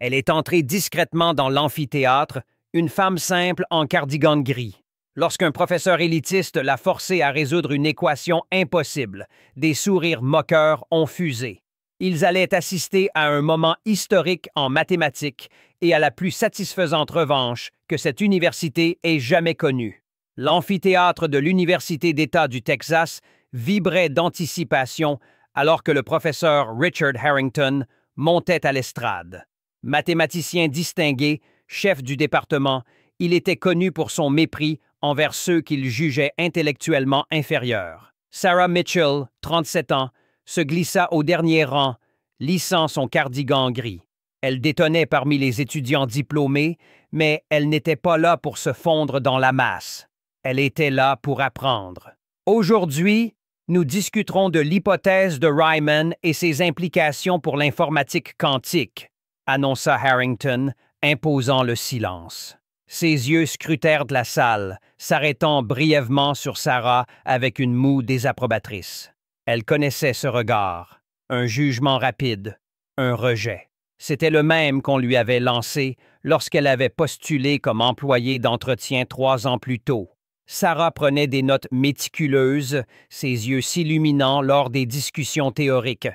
Elle est entrée discrètement dans l'amphithéâtre, une femme simple en cardigan gris. Lorsqu'un professeur élitiste l'a forcée à résoudre une équation impossible, des sourires moqueurs ont fusé. Ils allaient assister à un moment historique en mathématiques et à la plus satisfaisante revanche que cette université ait jamais connue. L'amphithéâtre de l'Université d'État du Texas vibrait d'anticipation alors que le professeur Richard Harrington montait à l'estrade. Mathématicien distingué, chef du département, il était connu pour son mépris envers ceux qu'il jugeait intellectuellement inférieurs. Sarah Mitchell, 37 ans, se glissa au dernier rang, lissant son cardigan gris. Elle détonnait parmi les étudiants diplômés, mais elle n'était pas là pour se fondre dans la masse. Elle était là pour apprendre. Aujourd'hui, nous discuterons de l'hypothèse de Riemann et ses implications pour l'informatique quantique, annonça Harrington, imposant le silence. Ses yeux scrutèrent la salle, s'arrêtant brièvement sur Sarah avec une moue désapprobatrice. Elle connaissait ce regard, un jugement rapide, un rejet. C'était le même qu'on lui avait lancé lorsqu'elle avait postulé comme employée d'entretien 3 ans plus tôt. Sarah prenait des notes méticuleuses, ses yeux s'illuminant lors des discussions théoriques.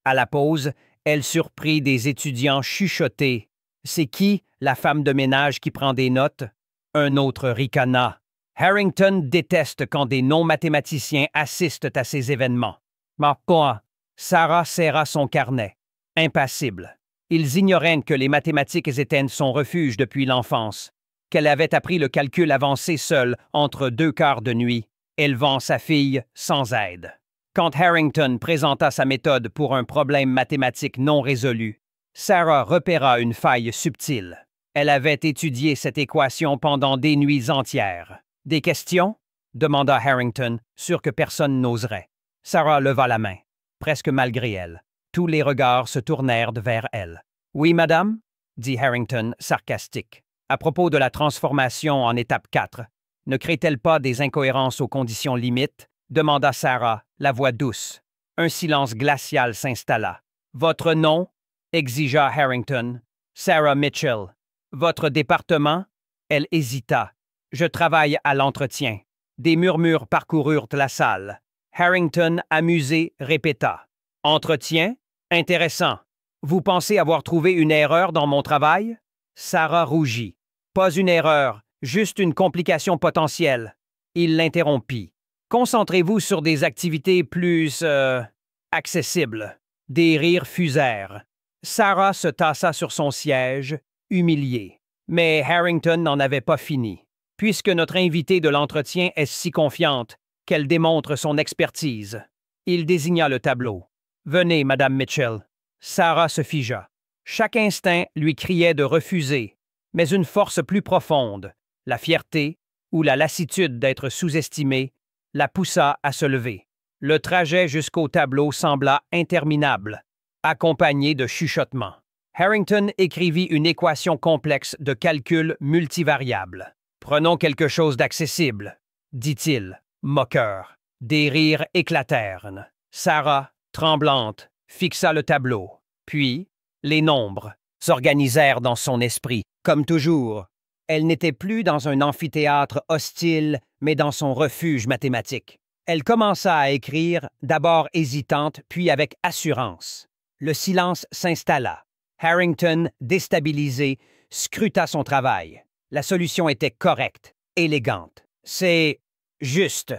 À la pause, elle surprit des étudiants chuchoter. « C'est qui, la femme de ménage qui prend des notes? » Un autre ricana. Harrington déteste quand des non-mathématiciens assistent à ces événements. « Pourquoi? » Sarah serra son carnet. Impassible. Ils ignoraient que les mathématiques étaient son refuge depuis l'enfance, qu'elle avait appris le calcul avancé seule entre 2 quarts de nuit, élevant sa fille sans aide. Quand Harrington présenta sa méthode pour un problème mathématique non résolu, Sarah repéra une faille subtile. Elle avait étudié cette équation pendant des nuits entières. « Des questions? » demanda Harrington, sûr que personne n'oserait. Sarah leva la main, presque malgré elle. Tous les regards se tournèrent vers elle. « Oui, madame? » dit Harrington, sarcastique. « À propos de la transformation en étape 4, ne crée-t-elle pas des incohérences aux conditions limites? » demanda Sarah, la voix douce. Un silence glacial s'installa. « Votre nom? » exigea Harrington. « Sarah Mitchell. »« Votre département? » Elle hésita. « Je travaille à l'entretien. » Des murmures parcoururent la salle. Harrington, amusé, répéta. « Entretien? Intéressant. Vous pensez avoir trouvé une erreur dans mon travail? » Sarah rougit. « Pas une erreur, juste une complication potentielle. » Il l'interrompit. « Concentrez-vous sur des activités plus... accessibles. » Des rires fusèrent. Sarah se tassa sur son siège, humiliée. Mais Harrington n'en avait pas fini. Puisque notre invitée de l'entretien est si confiante qu'elle démontre son expertise. Il désigna le tableau. « Venez, Madame Mitchell. » Sarah se figea. Chaque instinct lui criait de refuser, mais une force plus profonde, la fierté ou la lassitude d'être sous-estimée, la poussa à se lever. Le trajet jusqu'au tableau sembla interminable, accompagné de chuchotements. Harrington écrivit une équation complexe de calcul multivariable. « Prenons quelque chose d'accessible, » dit-il, moqueur. Des rires éclatèrent. Sarah, tremblante, fixa le tableau. Puis, les nombres s'organisèrent dans son esprit, comme toujours. Elle n'était plus dans un amphithéâtre hostile, mais dans son refuge mathématique. Elle commença à écrire, d'abord hésitante, puis avec assurance. Le silence s'installa. Harrington, déstabilisé, scruta son travail. La solution était correcte, élégante. « C'est juste »,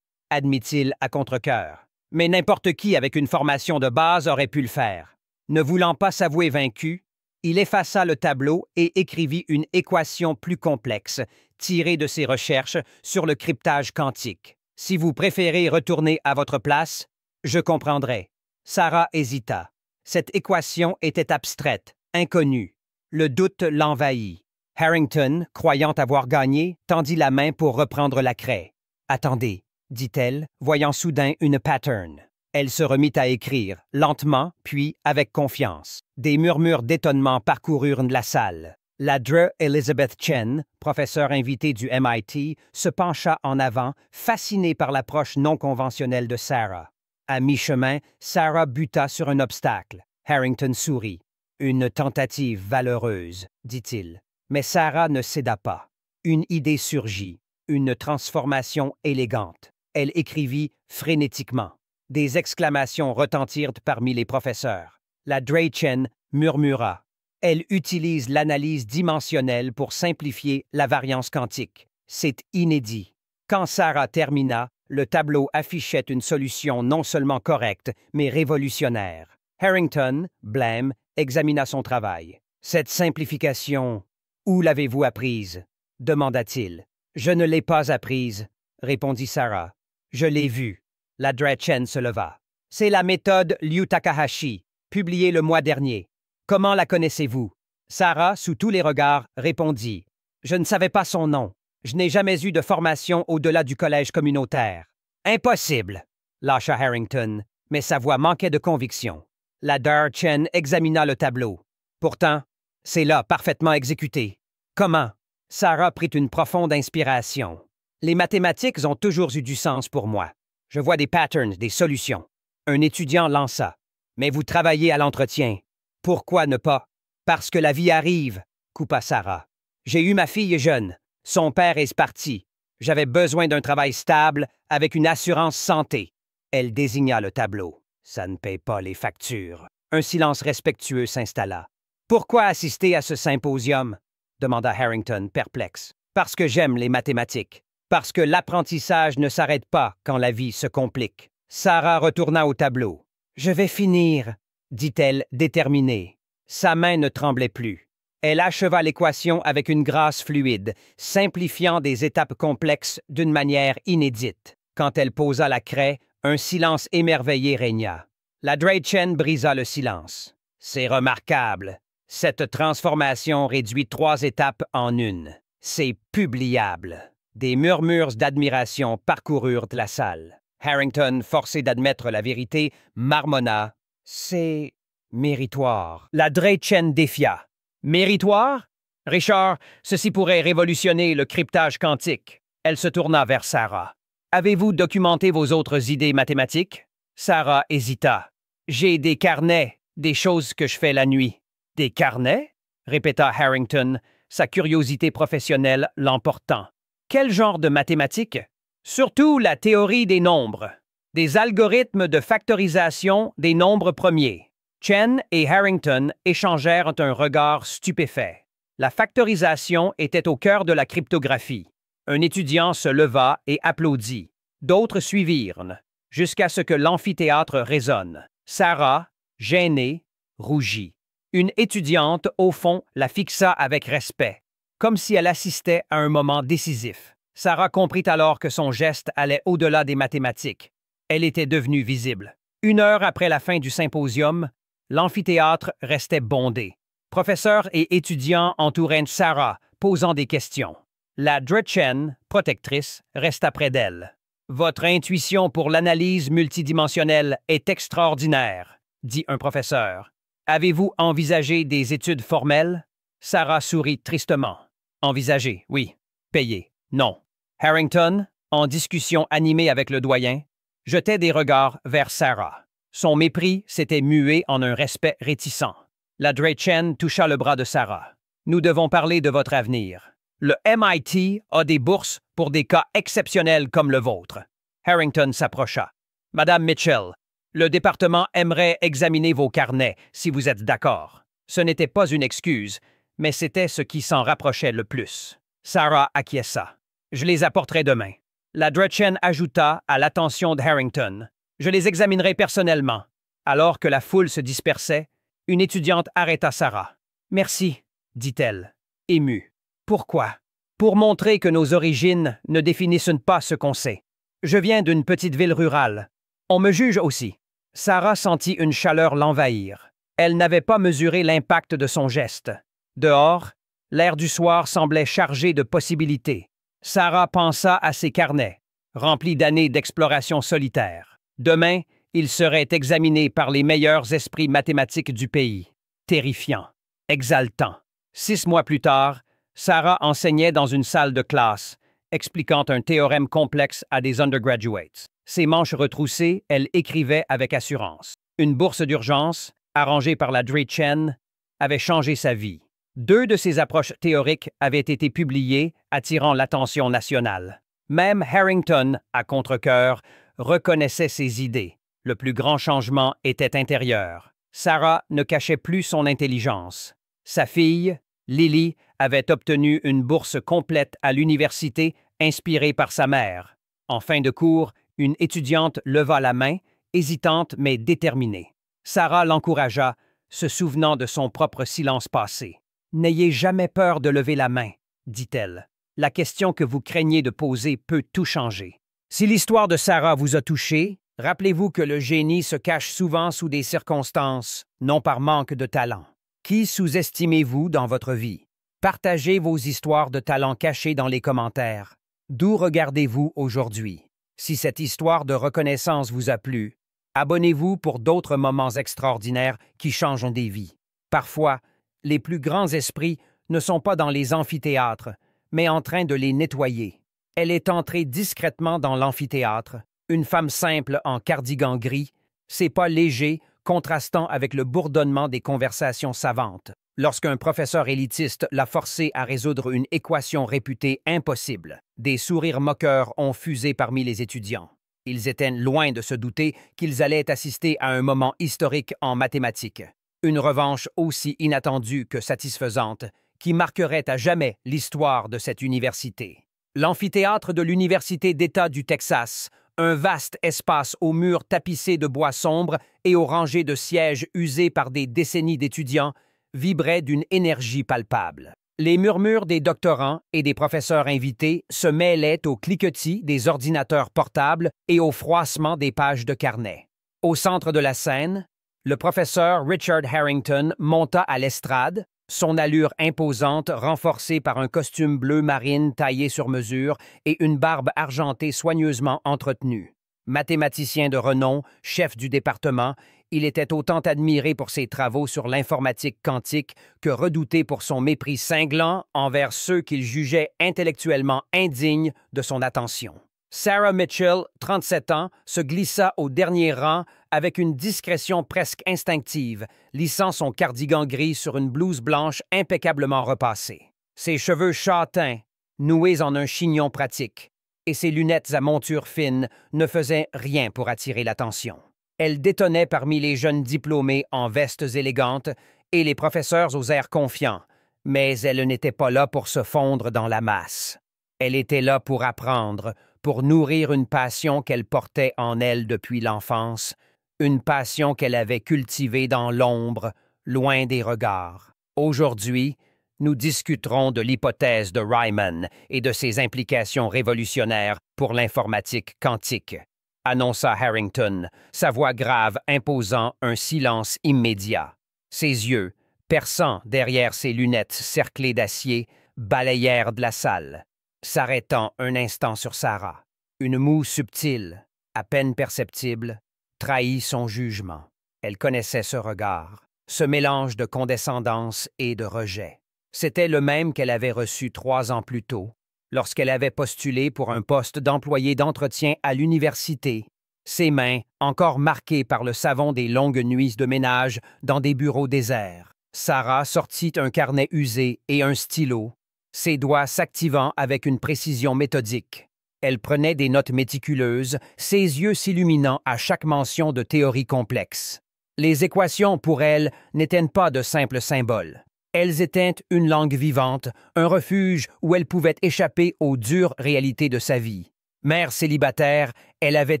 admit-il à contre-cœur. Mais n'importe qui avec une formation de base aurait pu le faire. Ne voulant pas s'avouer vaincu, il effaça le tableau et écrivit une équation plus complexe, tirée de ses recherches sur le cryptage quantique. « Si vous préférez retourner à votre place, je comprendrai. » Sarah hésita. Cette équation était abstraite, inconnue. Le doute l'envahit. Harrington, croyant avoir gagné, tendit la main pour reprendre la craie. « Attendez, » dit-elle, voyant soudain une pattern. Elle se remit à écrire, lentement, puis avec confiance. Des murmures d'étonnement parcoururent la salle. La Dre Elizabeth Chen, professeure invitée du MIT, se pencha en avant, fascinée par l'approche non conventionnelle de Sarah. À mi-chemin, Sarah buta sur un obstacle. Harrington sourit. Une tentative valeureuse, dit-il. Mais Sarah ne céda pas. Une idée surgit, une transformation élégante. Elle écrivit frénétiquement. Des exclamations retentirent parmi les professeurs. La Drei-Chen murmura. Elle utilise l'analyse dimensionnelle pour simplifier la variance quantique. C'est inédit. Quand Sarah termina, le tableau affichait une solution non seulement correcte, mais révolutionnaire. Harrington, blême, examina son travail. Cette simplification, où l'avez-vous apprise? Demanda-t-il. Je ne l'ai pas apprise, répondit Sarah. Je l'ai vue. La Drei-Chen se leva. C'est la méthode Liu Takahashi, publiée le mois dernier. Comment la connaissez-vous? Sarah, sous tous les regards, répondit. Je ne savais pas son nom. Je n'ai jamais eu de formation au-delà du collège communautaire. Impossible, lâcha Harrington, mais sa voix manquait de conviction. La Drei-Chen examina le tableau. Pourtant, c'est là, parfaitement exécuté. Comment? Sarah prit une profonde inspiration. Les mathématiques ont toujours eu du sens pour moi. Je vois des patterns, des solutions. Un étudiant lança. Mais vous travaillez à l'entretien. Pourquoi ne pas? Parce que la vie arrive, coupa Sarah. J'ai eu ma fille jeune. Son père est parti. J'avais besoin d'un travail stable avec une assurance santé. Elle désigna le tableau. Ça ne paye pas les factures. Un silence respectueux s'installa. Pourquoi assister à ce symposium? Demanda Harrington, perplexe. Parce que j'aime les mathématiques. Parce que l'apprentissage ne s'arrête pas quand la vie se complique. Sarah retourna au tableau. Je vais finir, dit-elle, déterminée. Sa main ne tremblait plus. Elle acheva l'équation avec une grâce fluide, simplifiant des étapes complexes d'une manière inédite. Quand elle posa la craie, un silence émerveillé régna. La Drei-Chen brisa le silence. C'est remarquable. Cette transformation réduit 3 étapes en une. C'est publiable. Des murmures d'admiration parcoururent la salle. Harrington, forcé d'admettre la vérité, marmonna. C'est méritoire. La Drei-Chen défia. Méritoire? Richard, ceci pourrait révolutionner le cryptage quantique. Elle se tourna vers Sarah. Avez-vous documenté vos autres idées mathématiques? Sarah hésita. J'ai des carnets, des choses que je fais la nuit. Des carnets? Répéta Harrington, sa curiosité professionnelle l'emportant. Quel genre de mathématiques? Surtout la théorie des nombres. Des algorithmes de factorisation des nombres premiers. Chen et Harrington échangèrent un regard stupéfait. La factorisation était au cœur de la cryptographie. Un étudiant se leva et applaudit. D'autres suivirent, jusqu'à ce que l'amphithéâtre résonne. Sarah, gênée, rougit. Une étudiante, au fond, la fixa avec respect, comme si elle assistait à un moment décisif. Sarah comprit alors que son geste allait au-delà des mathématiques. Elle était devenue visible. 1 heure après la fin du symposium, l'amphithéâtre restait bondé. Professeurs et étudiants entouraient Sarah, posant des questions. La Drei-Chen, protectrice, resta près d'elle. « Votre intuition pour l'analyse multidimensionnelle est extraordinaire, » dit un professeur. « Avez-vous envisagé des études formelles? » Sarah sourit tristement. « Envisager, oui. Payer, non. » Harrington, en discussion animée avec le doyen, jetait des regards vers Sarah. Son mépris s'était mué en un respect réticent. La Drei-Chen toucha le bras de Sarah. « Nous devons parler de votre avenir. Le MIT a des bourses pour des cas exceptionnels comme le vôtre. » Harrington s'approcha. « Madame Mitchell, le département aimerait examiner vos carnets, si vous êtes d'accord. » Ce n'était pas une excuse, mais c'était ce qui s'en rapprochait le plus. Sarah acquiesça. « Je les apporterai demain. » La Drei-Chen ajouta à l'attention de Harrington. « Je les examinerai personnellement. » Alors que la foule se dispersait, une étudiante arrêta Sarah. « Merci, » dit-elle, émue. « Pourquoi? » « Pour montrer que nos origines ne définissent pas ce qu'on sait. Je viens d'une petite ville rurale. On me juge aussi. » Sarah sentit une chaleur l'envahir. Elle n'avait pas mesuré l'impact de son geste. Dehors, l'air du soir semblait chargé de possibilités. Sarah pensa à ses carnets, remplis d'années d'exploration solitaire. Demain, ils seraient examinés par les meilleurs esprits mathématiques du pays. Terrifiant, exaltant. 6 mois plus tard, Sarah enseignait dans une salle de classe, expliquant un théorème complexe à des undergraduates. Ses manches retroussées, elle écrivait avec assurance. Une bourse d'urgence, arrangée par la Drei-Chen, avait changé sa vie. Deux de ses approches théoriques avaient été publiées, attirant l'attention nationale. Même Harrington, à contre-cœur, reconnaissait ses idées. Le plus grand changement était intérieur. Sarah ne cachait plus son intelligence. Sa fille, Lily, avait obtenu une bourse complète à l'université, inspirée par sa mère. En fin de cours, une étudiante leva la main, hésitante mais déterminée. Sarah l'encouragea, se souvenant de son propre silence passé. « N'ayez jamais peur de lever la main, dit-elle. La question que vous craignez de poser peut tout changer. Si l'histoire de Sarah vous a touché, rappelez-vous que le génie se cache souvent sous des circonstances, non par manque de talent. Qui sous-estimez-vous dans votre vie? Partagez vos histoires de talents cachés dans les commentaires. D'où regardez-vous aujourd'hui? Si cette histoire de reconnaissance vous a plu, abonnez-vous pour d'autres moments extraordinaires qui changent des vies. Parfois, les plus grands esprits ne sont pas dans les amphithéâtres, mais en train de les nettoyer. Elle est entrée discrètement dans l'amphithéâtre, une femme simple en cardigan gris, ses pas légers contrastant avec le bourdonnement des conversations savantes, lorsqu'un professeur élitiste l'a forcée à résoudre une équation réputée impossible. Des sourires moqueurs ont fusé parmi les étudiants. Ils étaient loin de se douter qu'ils allaient assister à un moment historique en mathématiques. Une revanche aussi inattendue que satisfaisante, qui marquerait à jamais l'histoire de cette université. L'amphithéâtre de l'Université d'État du Texas, un vaste espace aux murs tapissés de bois sombre et aux rangées de sièges usés par des décennies d'étudiants, vibrait d'une énergie palpable. Les murmures des doctorants et des professeurs invités se mêlaient aux cliquetis des ordinateurs portables et au froissement des pages de carnet. Au centre de la scène, le professeur Richard Harrington monta à l'estrade, son allure imposante renforcée par un costume bleu marine taillé sur mesure et une barbe argentée soigneusement entretenue. Mathématicien de renom, chef du département, il était autant admiré pour ses travaux sur l'informatique quantique que redouté pour son mépris cinglant envers ceux qu'il jugeait intellectuellement indignes de son attention. Sarah Mitchell, 37 ans, se glissa au dernier rang avec une discrétion presque instinctive, lissant son cardigan gris sur une blouse blanche impeccablement repassée. Ses cheveux châtains, noués en un chignon pratique, et ses lunettes à monture fine ne faisaient rien pour attirer l'attention. Elle détonnait parmi les jeunes diplômés en vestes élégantes et les professeurs aux airs confiants, mais elle n'était pas là pour se fondre dans la masse. Elle était là pour apprendre, pour nourrir une passion qu'elle portait en elle depuis l'enfance, une passion qu'elle avait cultivée dans l'ombre, loin des regards. Aujourd'hui, nous discuterons de l'hypothèse de Riemann et de ses implications révolutionnaires pour l'informatique quantique, annonça Harrington, sa voix grave imposant un silence immédiat. Ses yeux, perçants derrière ses lunettes cerclées d'acier, balayèrent de la salle, s'arrêtant un instant sur Sarah. Une moue subtile, à peine perceptible, trahit son jugement. Elle connaissait ce regard, ce mélange de condescendance et de rejet. C'était le même qu'elle avait reçu 3 ans plus tôt, lorsqu'elle avait postulé pour un poste d'employé d'entretien à l'université, ses mains encore marquées par le savon des longues nuits de ménage dans des bureaux déserts. Sarah sortit un carnet usé et un stylo, ses doigts s'activant avec une précision méthodique. Elle prenait des notes méticuleuses, ses yeux s'illuminant à chaque mention de théorie complexe. Les équations, pour elle, n'étaient pas de simples symboles. Elles étaient une langue vivante, un refuge où elle pouvait échapper aux dures réalités de sa vie. Mère célibataire, elle avait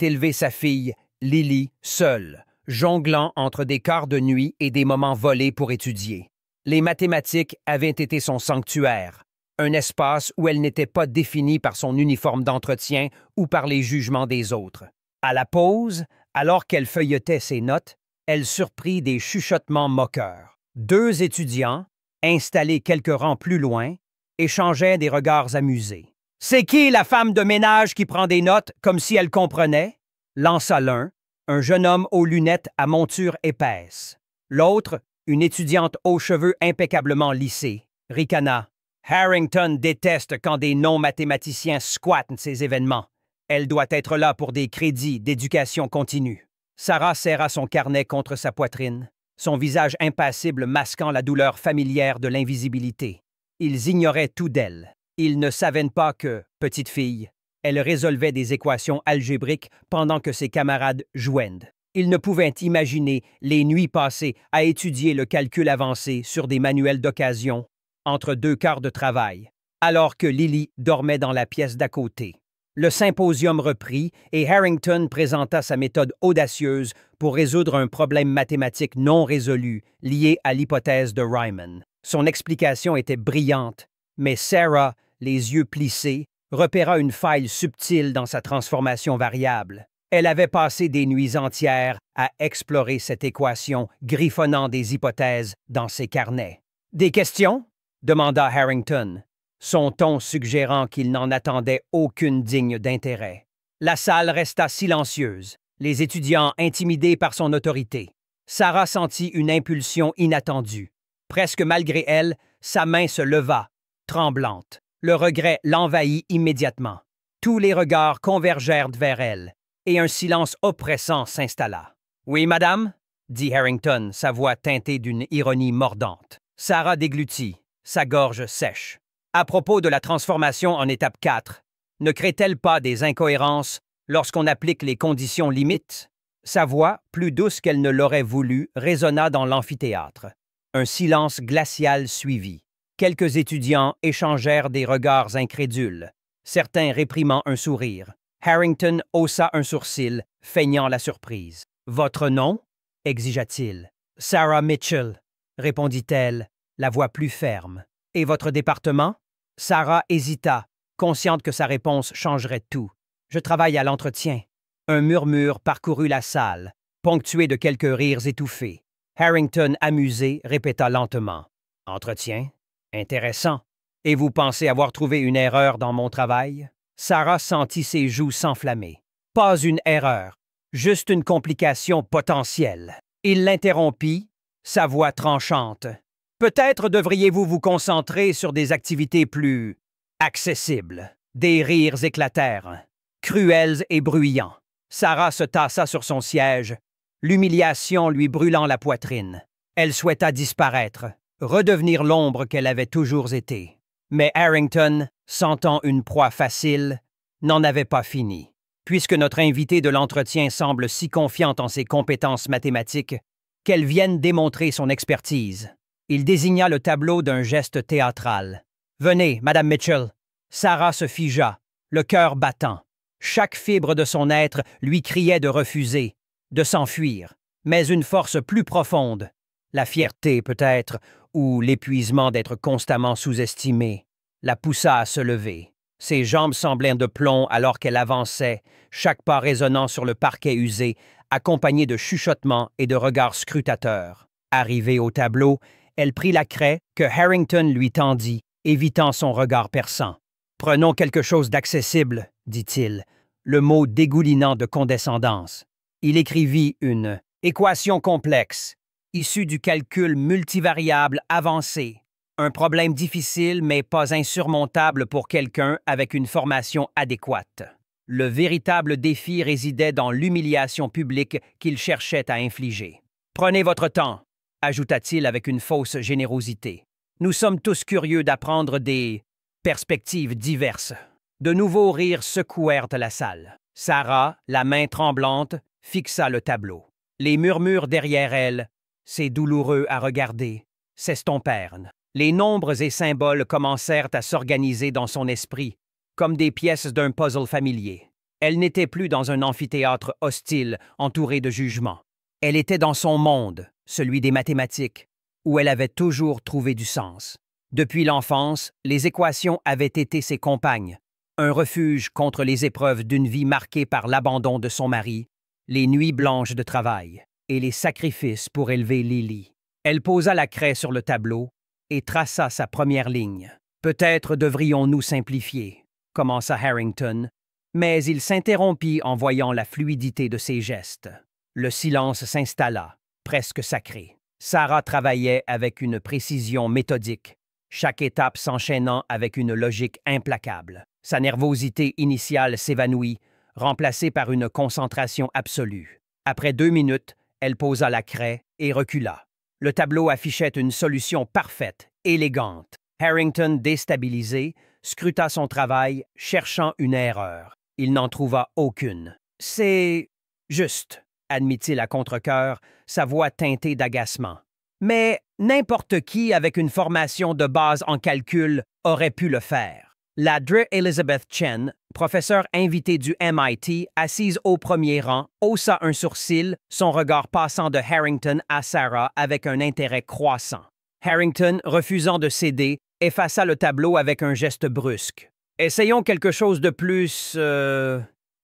élevé sa fille, Lily, seule, jonglant entre des quarts de nuit et des moments volés pour étudier. Les mathématiques avaient été son sanctuaire, un espace où elle n'était pas définie par son uniforme d'entretien ou par les jugements des autres. À la pause, alors qu'elle feuilletait ses notes, elle surprit des chuchotements moqueurs. 2 étudiants, installés quelques rangs plus loin, échangeaient des regards amusés. « C'est qui la femme de ménage qui prend des notes comme si elle comprenait? » lança l'un, un jeune homme aux lunettes à monture épaisse. L'autre, une étudiante aux cheveux impeccablement lissés, ricana. « Harrington déteste quand des non-mathématiciens squattent ces événements. Elle doit être là pour des crédits d'éducation continue. » Sarah serra son carnet contre sa poitrine, son visage impassible masquant la douleur familière de l'invisibilité. Ils ignoraient tout d'elle. Ils ne savaient pas que, petite fille, elle résolvait des équations algébriques pendant que ses camarades jouaient. Ils ne pouvaient imaginer les nuits passées à étudier le calcul avancé sur des manuels d'occasion entre 2 quarts de travail, alors que Lily dormait dans la pièce d'à côté. Le symposium reprit et Harrington présenta sa méthode audacieuse pour résoudre un problème mathématique non résolu lié à l'hypothèse de Riemann. Son explication était brillante, mais Sarah, les yeux plissés, repéra une faille subtile dans sa transformation variable. Elle avait passé des nuits entières à explorer cette équation, griffonnant des hypothèses dans ses carnets. « Des questions? » demanda Harrington, son ton suggérant qu'il n'en attendait aucune digne d'intérêt. La salle resta silencieuse, les étudiants intimidés par son autorité. Sarah sentit une impulsion inattendue. Presque malgré elle, sa main se leva, tremblante. Le regret l'envahit immédiatement. Tous les regards convergèrent vers elle, et un silence oppressant s'installa. « Oui, madame ?» dit Harrington, sa voix teintée d'une ironie mordante. Sarah déglutit, sa gorge sèche. À propos de la transformation en étape 4, ne crée-t-elle pas des incohérences lorsqu'on applique les conditions limites? Sa voix, plus douce qu'elle ne l'aurait voulu, résonna dans l'amphithéâtre. Un silence glacial suivit. Quelques étudiants échangèrent des regards incrédules, certains réprimant un sourire. Harrington haussa un sourcil, feignant la surprise. « Votre nom ?» exigea-t-il. « Sarah Mitchell » répondit-elle, la voix plus ferme. « Et votre département ?» Sarah hésita, consciente que sa réponse changerait tout. « Je travaille à l'entretien. » Un murmure parcourut la salle, ponctué de quelques rires étouffés. Harrington, amusé, répéta lentement. « Entretien? Intéressant. Et vous pensez avoir trouvé une erreur dans mon travail? » Sarah sentit ses joues s'enflammer. « Pas une erreur, juste une complication potentielle. » Il l'interrompit, sa voix tranchante. « Peut-être devriez-vous vous concentrer sur des activités plus accessibles. » Des rires éclatèrent, cruels et bruyants. Sarah se tassa sur son siège, l'humiliation lui brûlant la poitrine. Elle souhaita disparaître, redevenir l'ombre qu'elle avait toujours été. Mais Harrington, sentant une proie facile, n'en avait pas fini. Puisque notre invitée de l'entretien semble si confiante en ses compétences mathématiques, qu'elle vienne démontrer son expertise. Il désigna le tableau d'un geste théâtral. « Venez, Madame Mitchell. » Sarah se figea, le cœur battant. Chaque fibre de son être lui criait de refuser, de s'enfuir. Mais une force plus profonde, la fierté peut-être, ou l'épuisement d'être constamment sous-estimée, la poussa à se lever. Ses jambes semblaient de plomb alors qu'elle avançait, chaque pas résonnant sur le parquet usé, accompagné de chuchotements et de regards scrutateurs. Arrivée au tableau, elle prit la craie que Harrington lui tendit, évitant son regard perçant. « Prenons quelque chose d'accessible, » dit-il, le mot dégoulinant de condescendance. Il écrivit une équation complexe, issue du calcul multivariable avancé. Un problème difficile mais pas insurmontable pour quelqu'un avec une formation adéquate. Le véritable défi résidait dans l'humiliation publique qu'il cherchait à infliger. « Prenez votre temps, » ajouta-t-il avec une fausse générosité. « Nous sommes tous curieux d'apprendre des perspectives diverses. » De nouveaux rires secouèrent la salle. Sarah, la main tremblante, fixa le tableau. Les murmures derrière elle, c'est douloureux à regarder, s'estompèrent. Les nombres et symboles commencèrent à s'organiser dans son esprit, comme des pièces d'un puzzle familier. Elle n'était plus dans un amphithéâtre hostile, entouré de jugements. Elle était dans son monde, celui des mathématiques, où elle avait toujours trouvé du sens. Depuis l'enfance, les équations avaient été ses compagnes, un refuge contre les épreuves d'une vie marquée par l'abandon de son mari, les nuits blanches de travail et les sacrifices pour élever Lily. Elle posa la craie sur le tableau et traça sa première ligne. « Peut-être devrions-nous simplifier », commença Harrington, mais il s'interrompit en voyant la fluidité de ses gestes. Le silence s'installa, presque sacré. Sarah travaillait avec une précision méthodique, chaque étape s'enchaînant avec une logique implacable. Sa nervosité initiale s'évanouit, remplacée par une concentration absolue. Après 2 minutes, elle posa la craie et recula. Le tableau affichait une solution parfaite, élégante. Harrington, déstabilisé, scruta son travail, cherchant une erreur. Il n'en trouva aucune. « C'est juste », admit-il à contre-cœur, sa voix teintée d'agacement. Mais n'importe qui avec une formation de base en calcul aurait pu le faire. La Dr. Elizabeth Chen, professeure invitée du MIT, assise au premier rang, haussa un sourcil, son regard passant de Harrington à Sarah avec un intérêt croissant. Harrington, refusant de céder, effaça le tableau avec un geste brusque. « Essayons quelque chose de plus...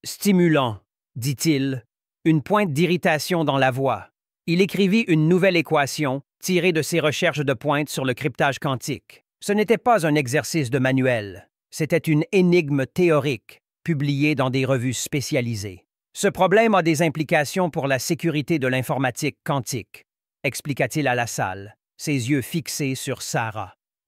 stimulant, » dit-il, une pointe d'irritation dans la voix. Il écrivit une nouvelle équation, tirée de ses recherches de pointe sur le cryptage quantique. Ce n'était pas un exercice de manuel, c'était une énigme théorique, publiée dans des revues spécialisées. Ce problème a des implications pour la sécurité de l'informatique quantique, expliqua-t-il à la salle, ses yeux fixés sur Sarah. «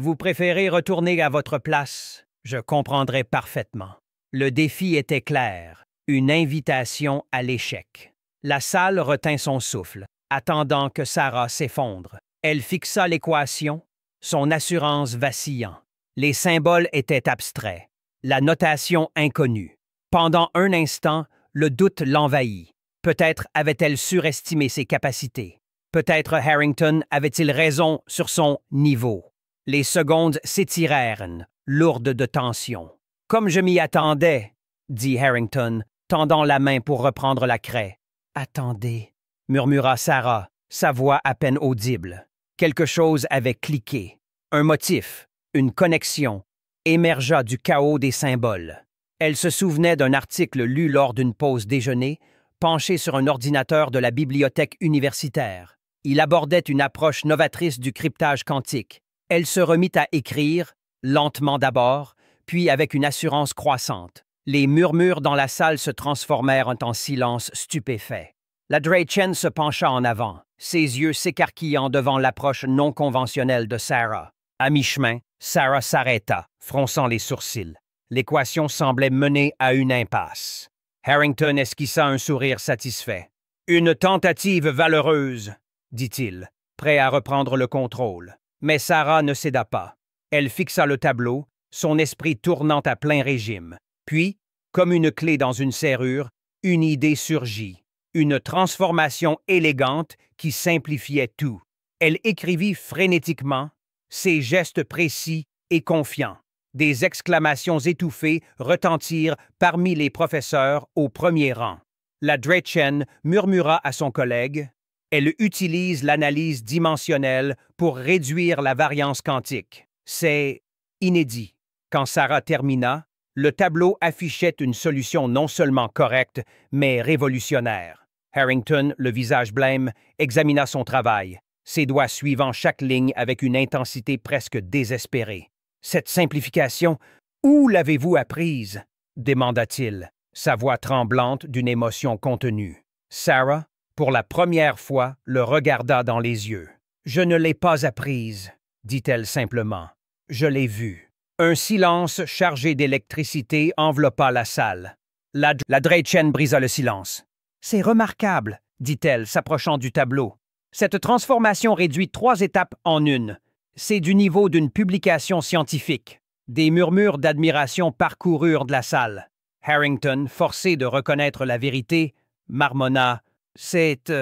Vous préférez retourner à votre place? Je comprendrai parfaitement. » Le défi était clair, une invitation à l'échec. La salle retint son souffle, attendant que Sarah s'effondre. Elle fixa l'équation, son assurance vacillant. Les symboles étaient abstraits, la notation inconnue. Pendant un instant, le doute l'envahit. Peut-être avait-elle surestimé ses capacités. Peut-être Harrington avait-il raison sur son niveau. Les secondes s'étirèrent, lourdes de tension. « Comme je m'y attendais, » dit Harrington, tendant la main pour reprendre la craie. « Attendez, » murmura Sarah, sa voix à peine audible. Quelque chose avait cliqué. Un motif, une connexion, émergea du chaos des symboles. Elle se souvenait d'un article lu lors d'une pause déjeuner, penché sur un ordinateur de la bibliothèque universitaire. Il abordait une approche novatrice du cryptage quantique. Elle se remit à écrire, lentement d'abord, puis avec une assurance croissante. Les murmures dans la salle se transformèrent en silence stupéfait. La Dr. Chen se pencha en avant, ses yeux s'écarquillant devant l'approche non conventionnelle de Sarah. À mi-chemin, Sarah s'arrêta, fronçant les sourcils. L'équation semblait mener à une impasse. Harrington esquissa un sourire satisfait. « Une tentative valeureuse, » dit-il, prêt à reprendre le contrôle. Mais Sarah ne céda pas. Elle fixa le tableau, son esprit tournant à plein régime. Puis, comme une clé dans une serrure, une idée surgit. Une transformation élégante qui simplifiait tout. Elle écrivit frénétiquement, ses gestes précis et confiants. Des exclamations étouffées retentirent parmi les professeurs au premier rang. La Dr. Chen murmura à son collègue « Elle utilise l'analyse dimensionnelle pour réduire la variance quantique. C'est inédit. » Quand Sarah termina, le tableau affichait une solution non seulement correcte, mais révolutionnaire. Harrington, le visage blême, examina son travail, ses doigts suivant chaque ligne avec une intensité presque désespérée. « Cette simplification, où l'avez-vous apprise? » demanda-t-il, sa voix tremblante d'une émotion contenue. Sarah, pour la première fois, le regarda dans les yeux. « Je ne l'ai pas apprise, » dit-elle simplement. « Je l'ai vue. » Un silence chargé d'électricité enveloppa la salle. La Dr. Chen brisa le silence. « C'est remarquable, » dit-elle, s'approchant du tableau. « Cette transformation réduit 3 étapes en une. C'est du niveau d'une publication scientifique. » Des murmures d'admiration parcoururent la salle. Harrington, forcé de reconnaître la vérité, marmonna « C'est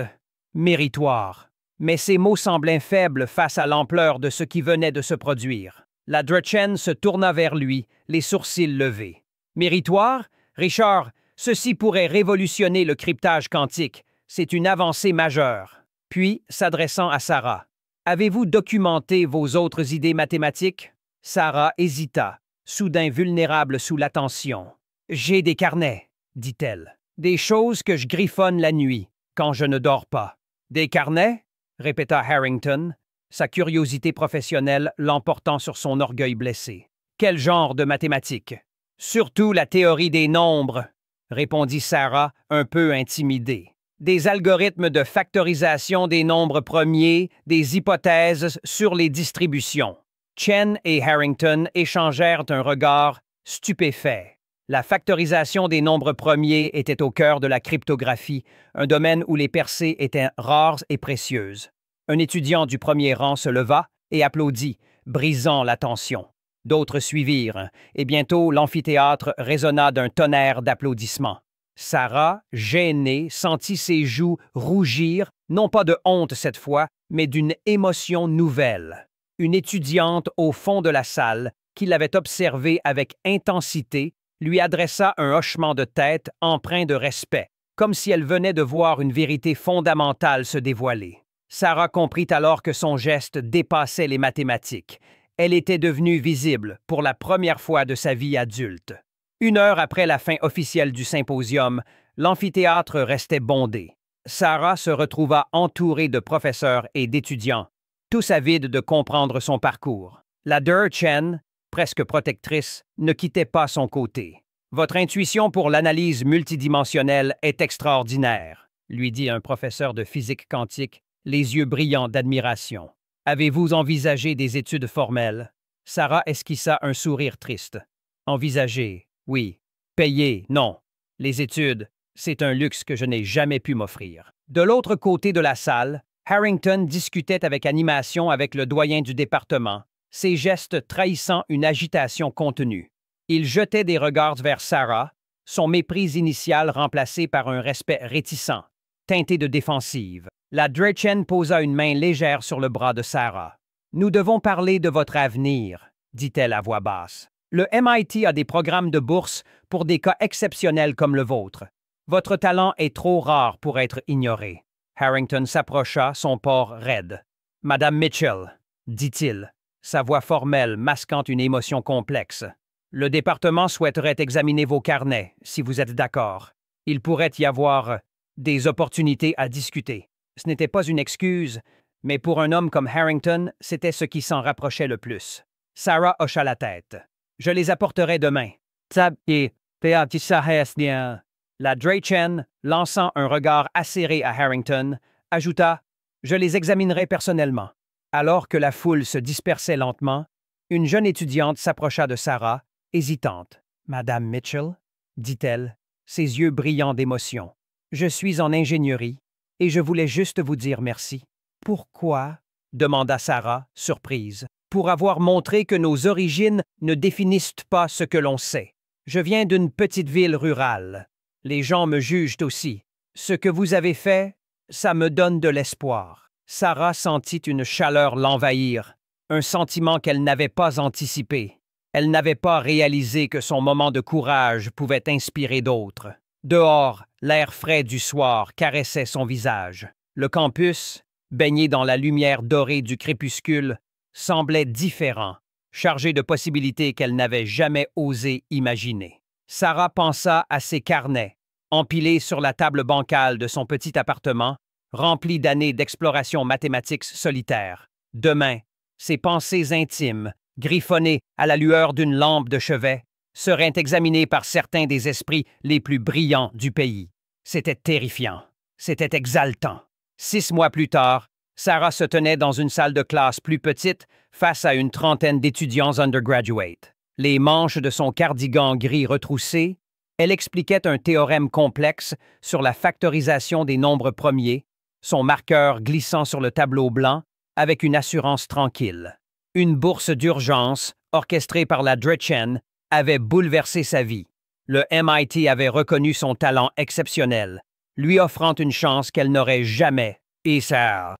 méritoire. » Mais ces mots semblaient faibles face à l'ampleur de ce qui venait de se produire. La Dr. Chen se tourna vers lui, les sourcils levés. « Méritoire? Richard, ceci pourrait révolutionner le cryptage quantique. C'est une avancée majeure. » Puis, s'adressant à Sarah, « Avez-vous documenté vos autres idées mathématiques? » Sarah hésita, soudain vulnérable sous l'attention. « J'ai des carnets, » dit-elle. « Des choses que je griffonne la nuit, quand je ne dors pas. »« Des carnets? » répéta Harrington, sa curiosité professionnelle l'emportant sur son orgueil blessé. « Quel genre de mathématiques? »« Surtout la théorie des nombres, » répondit Sarah, un peu intimidée. « Des algorithmes de factorisation des nombres premiers, des hypothèses sur les distributions. » Chen et Harrington échangèrent un regard stupéfait. La factorisation des nombres premiers était au cœur de la cryptographie, un domaine où les percées étaient rares et précieuses. Un étudiant du premier rang se leva et applaudit, brisant la tension. D'autres suivirent, et bientôt l'amphithéâtre résonna d'un tonnerre d'applaudissements. Sarah, gênée, sentit ses joues rougir, non pas de honte cette fois, mais d'une émotion nouvelle. Une étudiante au fond de la salle, qui l'avait observée avec intensité, lui adressa un hochement de tête empreint de respect, comme si elle venait de voir une vérité fondamentale se dévoiler. Sarah comprit alors que son geste dépassait les mathématiques. Elle était devenue visible pour la première fois de sa vie adulte. 1 heure après la fin officielle du symposium, l'amphithéâtre restait bondé. Sarah se retrouva entourée de professeurs et d'étudiants, tous avides de comprendre son parcours. La Chen, presque protectrice, ne quittait pas son côté. « Votre intuition pour l'analyse multidimensionnelle est extraordinaire », lui dit un professeur de physique quantique, les yeux brillants d'admiration. « Avez-vous envisagé des études formelles? » Sarah esquissa un sourire triste. « Envisager, oui. Payer, non. Les études, c'est un luxe que je n'ai jamais pu m'offrir. » De l'autre côté de la salle, Harrington discutait avec animation avec le doyen du département, ses gestes trahissant une agitation contenue. Il jetait des regards vers Sarah, son mépris initial remplacé par un respect réticent, teinté de défensive. La Chen posa une main légère sur le bras de Sarah. « Nous devons parler de votre avenir, » dit-elle à voix basse. « Le MIT a des programmes de bourse pour des cas exceptionnels comme le vôtre. Votre talent est trop rare pour être ignoré. » Harrington s'approcha, son port raide. « Madame Mitchell, » dit-il, sa voix formelle masquant une émotion complexe. « Le département souhaiterait examiner vos carnets, si vous êtes d'accord. Il pourrait y avoir des opportunités à discuter. » Ce n'était pas une excuse, mais pour un homme comme Harrington, c'était ce qui s'en rapprochait le plus. Sarah hocha la tête. « Je les apporterai demain. » La Chen, lançant un regard acéré à Harrington, ajouta « Je les examinerai personnellement. » Alors que la foule se dispersait lentement, une jeune étudiante s'approcha de Sarah, hésitante. « Madame Mitchell ?» dit-elle, ses yeux brillants d'émotion. « Je suis en ingénierie et je voulais juste vous dire merci. »« Pourquoi ?» demanda Sarah, surprise. « Pour avoir montré que nos origines ne définissent pas ce que l'on sait. Je viens d'une petite ville rurale. Les gens me jugent aussi. Ce que vous avez fait, ça me donne de l'espoir. » Sarah sentit une chaleur l'envahir, un sentiment qu'elle n'avait pas anticipé. Elle n'avait pas réalisé que son moment de courage pouvait inspirer d'autres. Dehors, l'air frais du soir caressait son visage. Le campus, baigné dans la lumière dorée du crépuscule, semblait différent, chargé de possibilités qu'elle n'avait jamais osé imaginer. Sarah pensa à ses carnets, empilés sur la table bancale de son petit appartement, rempli d'années d'exploration mathématique solitaire. Demain, ses pensées intimes, griffonnées à la lueur d'une lampe de chevet, seraient examinées par certains des esprits les plus brillants du pays. C'était terrifiant. C'était exaltant. 6 mois plus tard, Sarah se tenait dans une salle de classe plus petite face à une trentaine d'étudiants undergraduate. Les manches de son cardigan gris retroussé, elle expliquait un théorème complexe sur la factorisation des nombres premiers, son marqueur glissant sur le tableau blanc avec une assurance tranquille. Une bourse d'urgence, orchestrée par la Chen, avait bouleversé sa vie. Le MIT avait reconnu son talent exceptionnel, lui offrant une chance qu'elle n'aurait jamais. Et ça